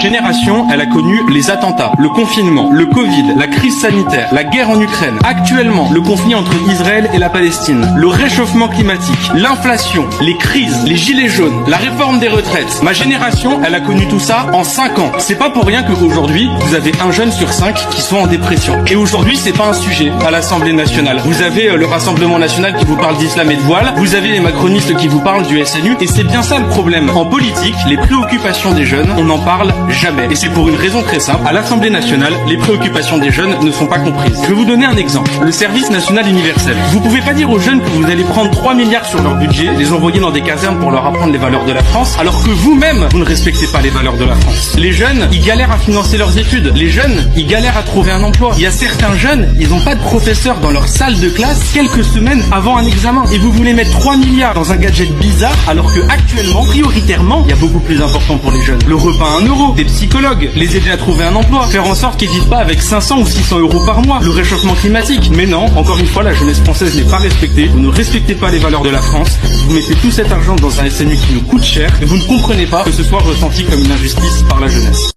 Génération, elle a connu les attentats, le confinement, le Covid, la crise sanitaire, la guerre en Ukraine, actuellement le conflit entre Israël et la Palestine, le réchauffement climatique, l'inflation, les crises, les gilets jaunes, la réforme des retraites. Ma génération, elle a connu tout ça en 5 ans. C'est pas pour rien qu'aujourd'hui, vous avez un jeune sur 5 qui sont en dépression. Et aujourd'hui, c'est pas un sujet à l'Assemblée nationale. Vous avez le Rassemblement national qui vous parle d'islam et de voile, vous avez les macronistes qui vous parlent du SNU, et c'est bien ça le problème. En politique, les préoccupations des jeunes, on n'en parle jamais. Et c'est pour une raison très simple. À l'Assemblée nationale, les préoccupations des jeunes ne sont pas comprises. Je vais vous donner un exemple. Le service national universel. Vous pouvez pas dire aux jeunes que vous allez prendre 3 milliards sur leur budget, les envoyer dans des casernes pour leur apprendre les valeurs de la France, alors que vous-même, vous ne respectez pas les valeurs de la France. Les jeunes, ils galèrent à financer leurs études. Les jeunes, ils galèrent à trouver un emploi. Il y a certains jeunes, ils n'ont pas de professeur dans leur salle de classe quelques semaines avant un examen. Et vous voulez mettre 3 milliards dans un gadget bizarre, alors que actuellement, prioritairement, il y a beaucoup plus important pour les jeunes. Le repas à 1 euro, des psychologues, les aider à trouver un emploi, faire en sorte qu'ils vivent pas avec 500 ou 600 euros par mois, le réchauffement climatique. Mais non, encore une fois, la jeunesse française n'est pas respectée. Vous ne respectez pas les valeurs de la France. Vous mettez tout cet argent dans un SNU qui nous coûte cher et vous ne comprenez pas que ce soit ressenti comme une injustice par la jeunesse.